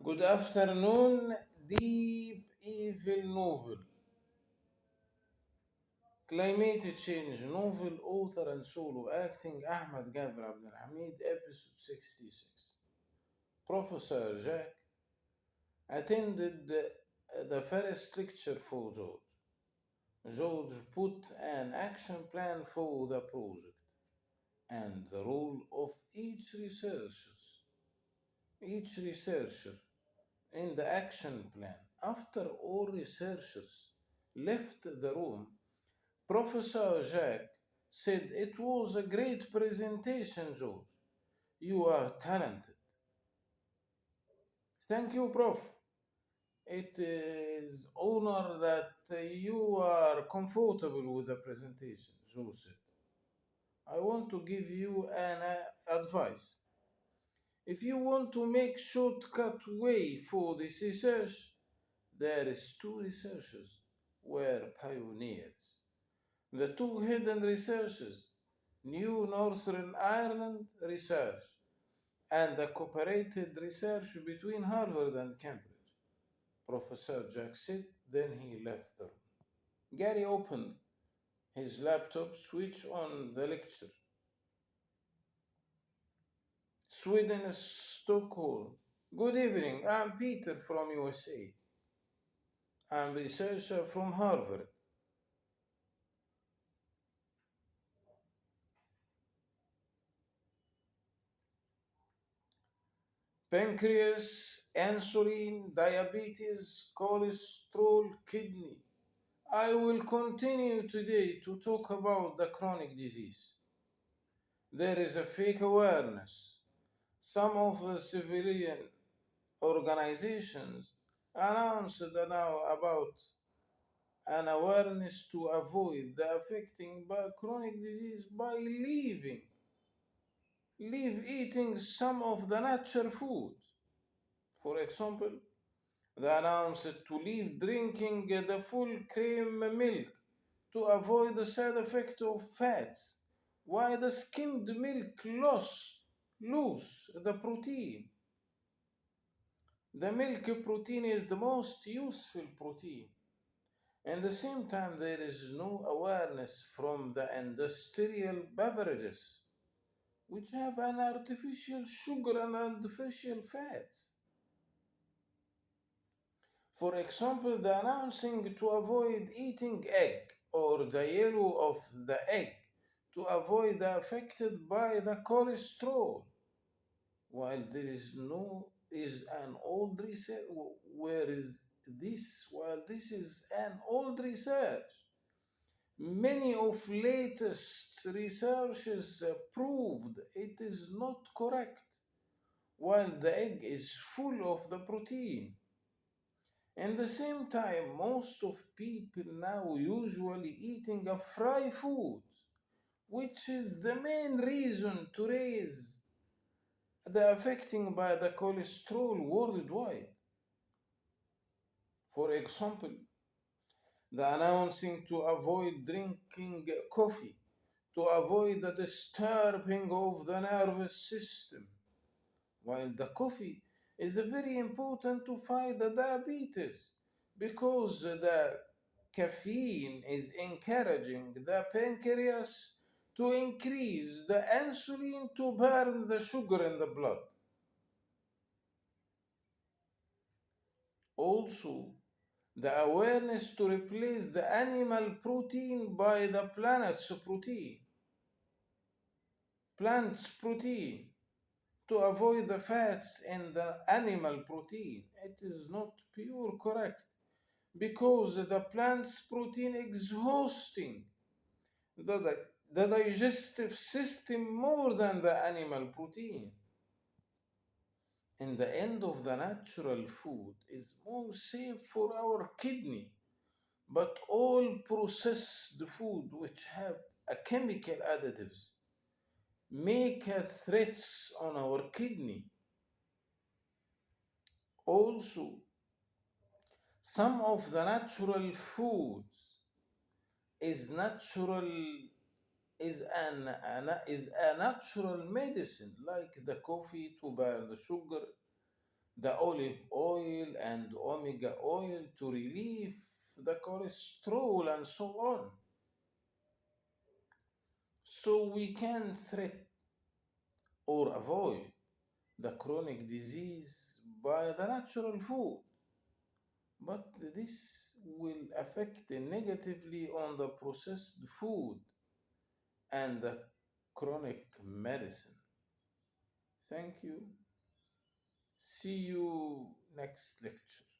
Good afternoon, deep evil novel. Climate change novel author and solo acting Ahmed Gaber Abdelhamid, episode 66. Professor Jack attended the first lecture for George. George put an action plan for the project and the role of each researcher in the action plan. After all researchers left the room, Professor Jack said, "It was a great presentation, George. You are talented." "Thank you, Prof. It is honor that you are comfortable with the presentation," George said. "I want to give you an advice. If you want to make shortcut way for this research, there is two researchers were pioneers. The two hidden researchers, New Northern Ireland research and the cooperated research between Harvard and Cambridge," Professor Jack said. Then he left the room. Gary opened his laptop, switched on the lecture. Sweden, Stockholm. "Good evening. I'm Peter from USA. I'm a researcher from Harvard. Pancreas, insulin, diabetes, cholesterol, kidney. I will continue today to talk about the chronic disease. There is a fake awareness. Some of the civilian organizations announced now about an awareness to avoid the affecting by chronic disease by leave eating some of the natural foods. For example, they announced to leave drinking the full cream milk to avoid the side effect of fats, while the skimmed milk lose the protein. The milk protein is the most useful protein. At the same time, there is no awareness from the industrial beverages, which have an artificial sugar and artificial fats. For example, the announcing to avoid eating egg or the yellow of the egg to avoid the affected by the cholesterol, while there is no is an old research. Where is this? While this is an old research, many of latest researches proved it is not correct. While the egg is full of the protein, at the same time, most of people now usually eating a fried food, which is the main reason to raise the affecting by the cholesterol worldwide. For example, the announcing to avoid drinking coffee, to avoid the disturbing of the nervous system, while the coffee is very important to fight the diabetes because the caffeine is encouraging the pancreas to increase the insulin to burn the sugar in the blood. Also, the awareness to replace the animal protein by the plant's protein to avoid the fats in the animal protein. It is not pure correct because the plant's protein exhausting the digestive system more than the animal protein. In the end of the natural food is more safe for our kidney, but all processed food which have a chemical additives make a threats on our kidney. Also, some of the natural foods is natural is a natural medicine like the coffee to burn the sugar, the olive oil and omega oil to relieve the cholesterol and so on. So we can treat or avoid the chronic disease by the natural food, but this will affect negatively on the processed food and the chronic medicine. Thank you. See you next lecture.